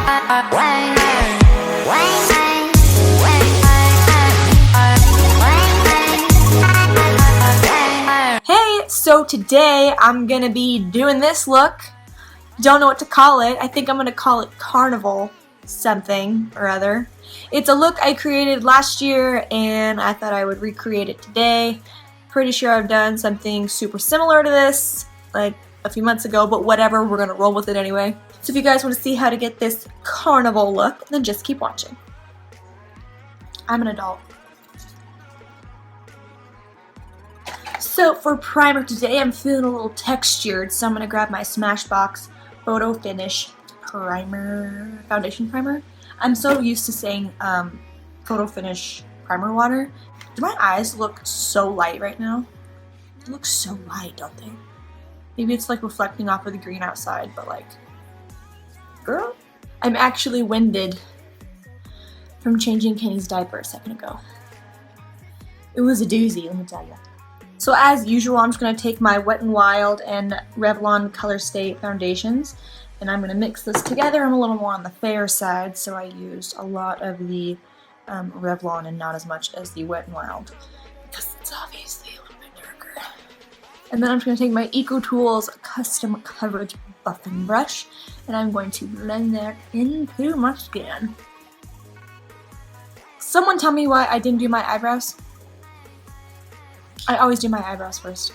Hey, so today I'm gonna be doing this look. Don't know what to call it. I think I'm gonna call it Carnival something or other. It's a look I created last year and I thought I would recreate it today. Pretty sure I've done something super similar to this like a few months ago, but whatever, we're gonna roll with it anyway. So if you guys want to see how to get this carnival look, then just keep watching. I'm an adult. So for primer today, I'm feeling a little textured, so I'm gonna grab my Smashbox Photo Finish Primer, Foundation Primer. I'm so used to saying Photo Finish Primer Water. Do my eyes look so light right now? They look so light, don't they? Maybe it's like reflecting off of the green outside, but like, girl? I'm actually winded from changing Kenny's diaper a second ago. It was a doozy, let me tell you. So as usual, I'm just going to take my Wet n Wild and Revlon Colorstay foundations, and I'm going to mix this together. I'm a little more on the fair side, so I used a lot of the Revlon and not as much as the Wet n Wild, because it's obviously a little bit darker. And then I'm just going to take my EcoTools Custom Coverage Buffing Brush, and I'm going to blend that into my skin. Someone tell me why I didn't do my eyebrows. I always do my eyebrows first.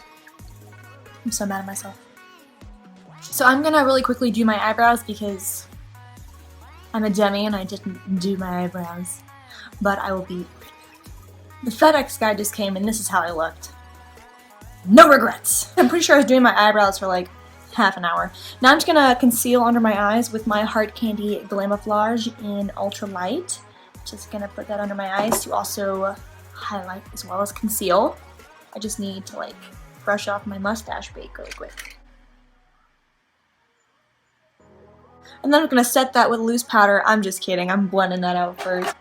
I'm so mad at myself. So I'm gonna really quickly do my eyebrows because I'm a dummy and I didn't do my eyebrows. But I will be... The FedEx guy just came and this is how I looked. No regrets! I'm pretty sure I was doing my eyebrows for like half an hour. Now I'm just gonna conceal under my eyes with my Candy Glamoflauge in Ultra Light. Just gonna put that under my eyes to also highlight as well as conceal. I just need to like brush off my mustache bake really quick. And then I'm gonna set that with loose powder. I'm just kidding, I'm blending that out first.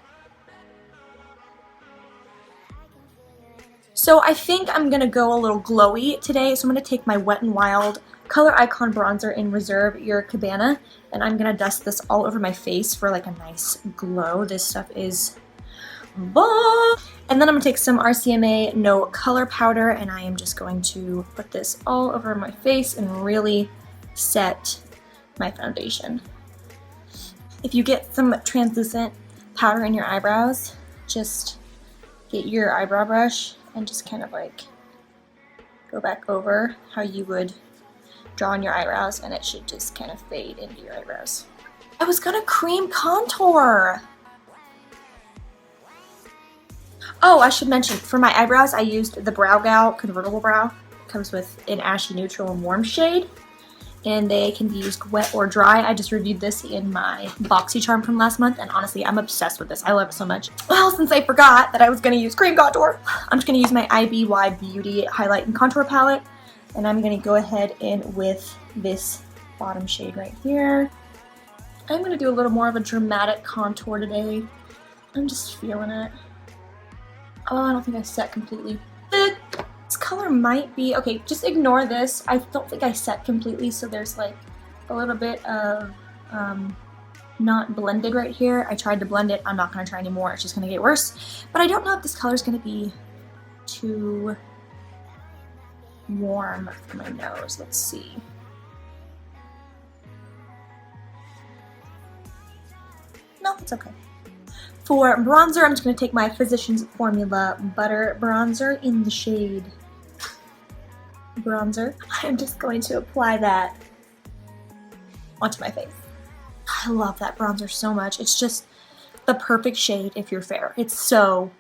So I think I'm gonna go a little glowy today, so I'm gonna take my Wet n Wild Color Icon Bronzer in Reserve Your Cabana, and I'm gonna dust this all over my face for like a nice glow. This stuff is bomb! And then I'm gonna take some RCMA No color powder, and I am just going to put this all over my face and really set my foundation. If you get some translucent powder in your eyebrows, just get your eyebrow brush and just kind of like go back over how you would draw on your eyebrows, and it should just kind of fade into your eyebrows. I was gonna cream contour! Oh, I should mention, for my eyebrows, I used the Brow Gal Convertible Brow. It comes with an ashy neutral and warm shade, and they can be used wet or dry. I just reviewed this in my BoxyCharm from last month, and honestly, I'm obsessed with this. I love it so much. Well, since I forgot that I was going to use cream contour, I'm just going to use my IBY Beauty Highlight and Contour Palette, and I'm going to go ahead in with this bottom shade right here. I'm going to do a little more of a dramatic contour today. I'm just feeling it. Oh, I don't think I set completely. This color might be, okay, just ignore this. I don't think I set completely, so there's like a little bit of not blended right here. I tried to blend it. I'm not going to try anymore. It's just going to get worse. But I don't know if this color is going to be too warm for my nose. Let's see. No, it's okay. For bronzer, I'm just going to take my Physicians Formula Butter Bronzer in the shade Bronzer. I'm just going to apply that onto my face. I love that bronzer so much. It's just the perfect shade if you're fair. It's so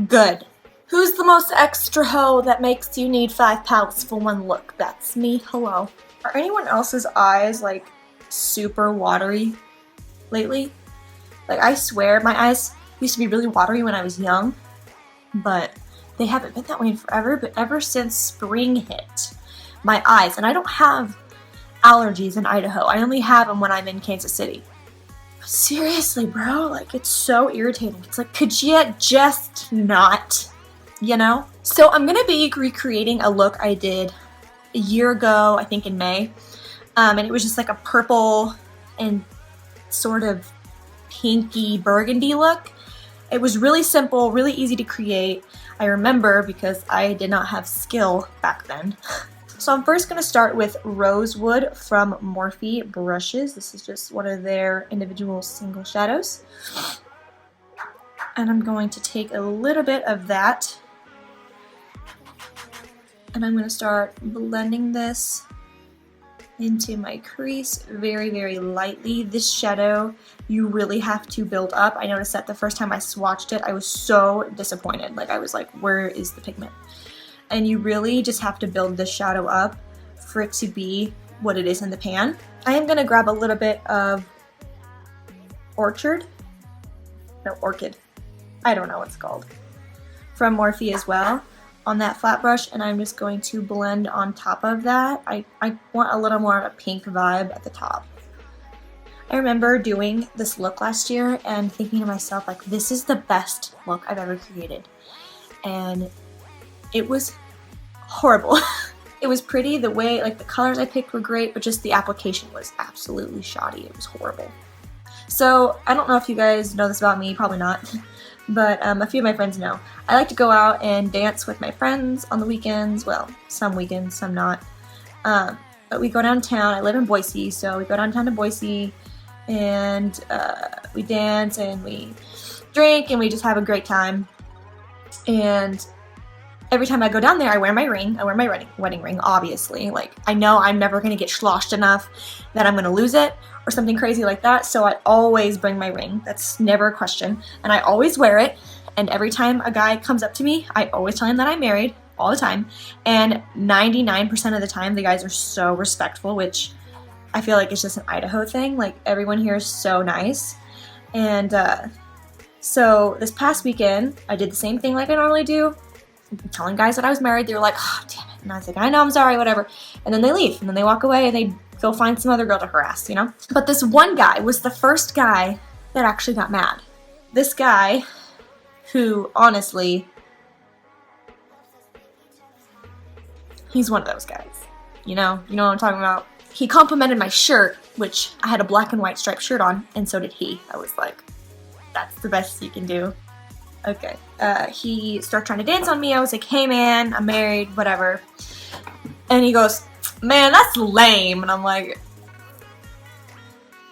good. Who's the most extra hoe that makes you need 5 palettes for one look? That's me. Hello. Are anyone else's eyes like super watery lately? Like, I swear, my eyes used to be really watery when I was young, but they haven't been that way in forever. But ever since spring hit, my eyes, and I don't have allergies in Idaho. I only have them when I'm in Kansas City. But seriously, bro, like, it's so irritating. It's like, could you just not, you know? So I'm gonna be recreating a look I did a year ago, I think in May, and it was just like a purple and sort of pinky burgundy look. It was really simple, really easy to create. I remember because I did not have skill back then. So I'm first going to start with Rosewood from Morphe brushes. This is just one of their individual single shadows. And I'm going to take a little bit of that. And I'm going to start blending this into my crease very, very lightly. This shadow you really have to build up. I noticed that the first time I swatched it, I was so disappointed. Like, I was like, where is the pigment? And you really just have to build this shadow up for it to be what it is in the pan. I am going to grab a little bit of Orchid. I don't know what it's called. From Morphe as well on that flat brush, and I'm just going to blend on top of that. I want a little more of a pink vibe at the top. I remember doing this look last year and thinking to myself, like, this is the best look I've ever created. And it was horrible. It was pretty, the way, like, the colors I picked were great, but just the application was absolutely shoddy. It was horrible. So, I don't know if you guys know this about me, probably not, but a few of my friends know. I like to go out and dance with my friends on the weekends. Well, some weekends, some not. But we go downtown. I live in Boise, so we go downtown to Boise, and we dance and we drink and we just have a great time. And every time I go down there, I wear my ring. I wear my wedding ring, obviously. Like, I know I'm never going to get sloshed enough that I'm going to lose it or something crazy like that, so I always bring my ring. That's never a question. And I always wear it, and every time a guy comes up to me, I always tell him that I'm married, all the time. And 99% of the time, the guys are so respectful, which I feel like it's just an Idaho thing. Like, everyone here is so nice. And so this past weekend, I did the same thing like I normally do. Telling guys that I was married. They were like, oh, damn it. And I was like, I know, I'm sorry, whatever. And then they leave, and then they walk away, and they go find some other girl to harass, you know? But this one guy was the first guy that actually got mad. This guy, who, honestly, he's one of those guys. You know what I'm talking about? He complimented my shirt, which I had a black and white striped shirt on, and so did he. I was like, that's the best you can do. Okay. He started trying to dance on me. I was like, hey man, I'm married, whatever. And he goes, man, that's lame. And I'm like,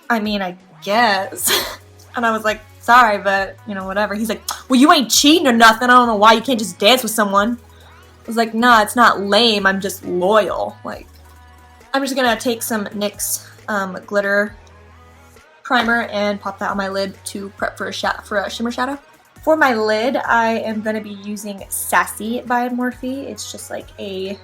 I mean, I guess. And I was like, sorry, but, you know, whatever. He's like, well, you ain't cheating or nothing. I don't know why you can't just dance with someone. I was like, nah, it's not lame. I'm just loyal. Like, I'm just gonna take some NYX glitter primer and pop that on my lid to prep for a shimmer shadow. For my lid, I am going to be using Sassy by Morphe. It's just like a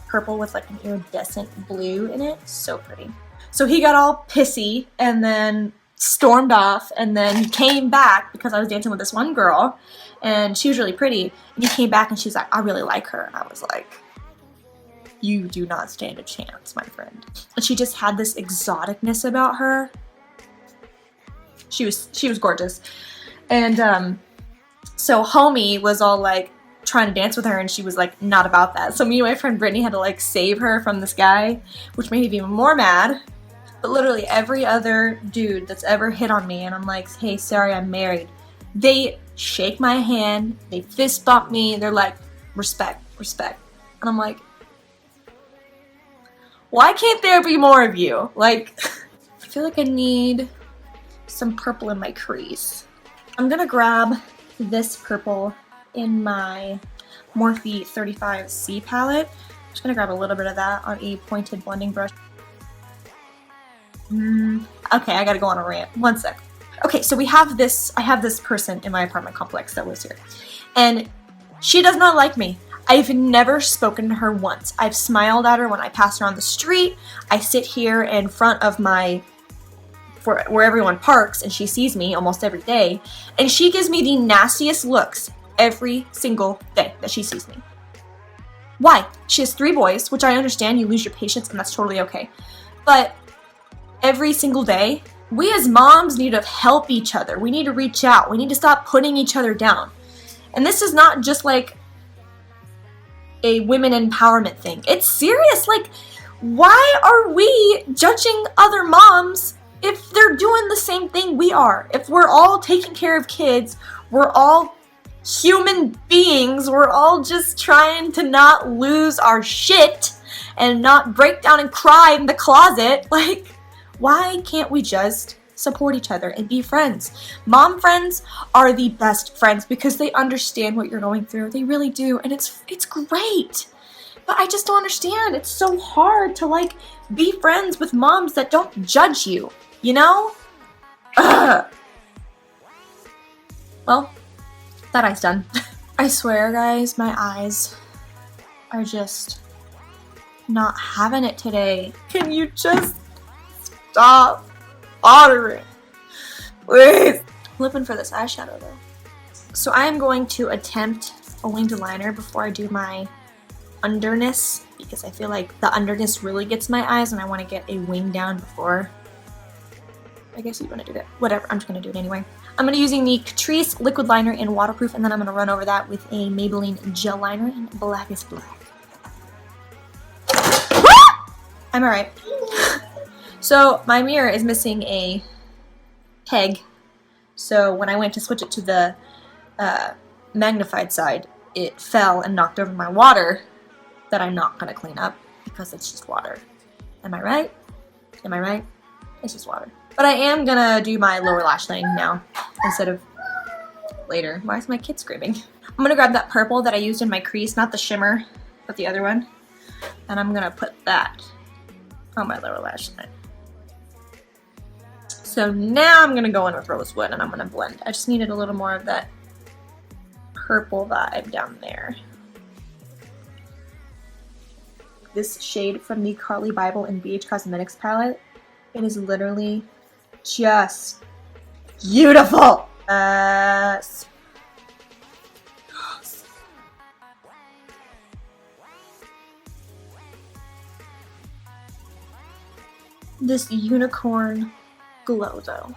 purple with like an iridescent blue in it. So pretty. So he got all pissy and then stormed off, and then he came back because I was dancing with this one girl and she was really pretty. And he came back and she's like, I really like her. And I was like, you do not stand a chance, my friend. And she just had this exoticness about her. She was gorgeous. And so homie was all like trying to dance with her, and she was like not about that. So me and my friend Brittany had to like save her from this guy, which made me even more mad. But literally every other dude that's ever hit on me and I'm like, hey, sorry, I'm married, they shake my hand, they fist bump me, they're like, respect, respect. And I'm like, why can't there be more of you? Like, I feel like I need some purple in my crease. I'm gonna grab this purple in my Morphe 35C palette. I'm just gonna grab a little bit of that on a pointed blending brush. Okay, I gotta go on a rant. One sec. Okay, so I have this person in my apartment complex that lives here, and she does not like me. I've never spoken to her once. I've smiled at her when I pass her on the street. I sit here in front of where everyone parks, and she sees me almost every day, and she gives me the nastiest looks every single day that she sees me. Why? She has 3 boys, which I understand, you lose your patience, and that's totally okay. But every single day, we as moms need to help each other. We need to reach out. We need to stop putting each other down. And this is not just like a women empowerment thing. It's serious. Like, why are we judging other moms if they're doing the same thing we are, if we're all taking care of kids, we're all human beings, we're all just trying to not lose our shit and not break down and cry in the closet, like, why can't we just support each other and be friends? Mom friends are the best friends because they understand what you're going through. They really do, and it's great. But I just don't understand. It's so hard to, like, be friends with moms that don't judge you, you know? Ugh. Well, that eye's done. I swear, guys, my eyes are just not having it today. Can you just stop bothering? Please. I'm looking for this eyeshadow, though. So I am going to attempt a winged liner before I do my underness, because I feel like the underness really gets my eyes and I want to get a wing down before. I guess you want to do that. Whatever, I'm just going to do it anyway. I'm going to be using the Catrice liquid liner in waterproof, and then I'm going to run over that with a Maybelline Gel liner in Black is Black. I'm alright. So my mirror is missing a peg, so when I went to switch it to the magnified side, it fell and knocked over my water that I'm not going to clean up because it's just water. Am I right? Am I right? It's just water. But I am going to do my lower lash line now instead of later. Why is my kid screaming? I'm going to grab that purple that I used in my crease, not the shimmer, but the other one, and I'm going to put that on my lower lash line. So now I'm going to go in with Rosewood and I'm going to blend. I just needed a little more of that purple vibe down there. This shade from the Carli Bybel and BH Cosmetics palette, it is literally just beautiful. This unicorn glow though.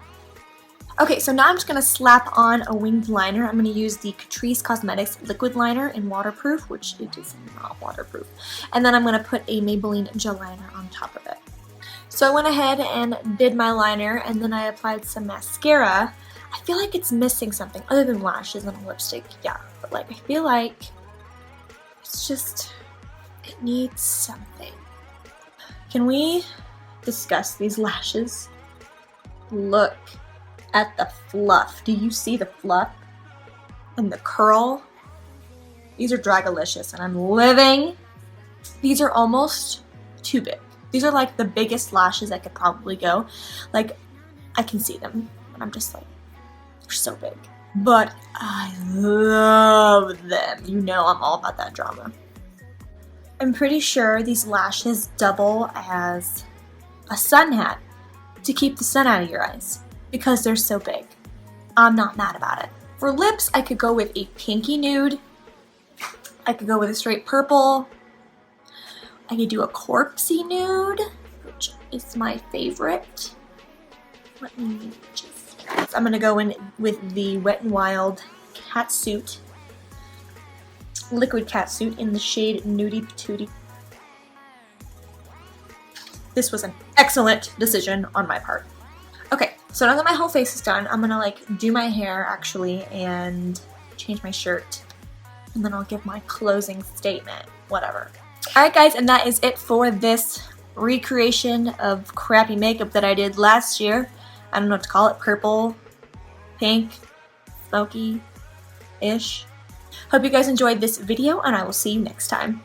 Okay, so now I'm just going to slap on a winged liner. I'm going to use the Catrice Cosmetics liquid liner in waterproof, which it is not waterproof. And then I'm going to put a Maybelline Gel liner on top of it. So I went ahead and did my liner, and then I applied some mascara. I feel like it's missing something other than lashes and a lipstick, yeah. But like, I feel like it's just, it needs something. Can we discuss these lashes? Look at the fluff. Do you see the fluff and the curl? These are Dragalicious and I'm living. These are almost too big. These are like the biggest lashes I could probably go. Like, I can see them and I'm just like, they're so big. But I love them. You know I'm all about that drama. I'm pretty sure these lashes double as a sun hat to keep the sun out of your eyes because they're so big. I'm not mad about it. For lips, I could go with a pinky nude. I could go with a straight purple. I could do a corpsey nude, which is my favorite. Let me just... So I'm going to go in with the Wet n Wild Catsuit, liquid catsuit in the shade Nudie Patootie. This was an excellent decision on my part. Okay, so now that my whole face is done, I'm gonna like do my hair actually and change my shirt. And then I'll give my closing statement, whatever. Alright guys, and that is it for this recreation of crappy makeup that I did last year. I don't know what to call it, purple, pink, smoky-ish. Hope you guys enjoyed this video and I will see you next time.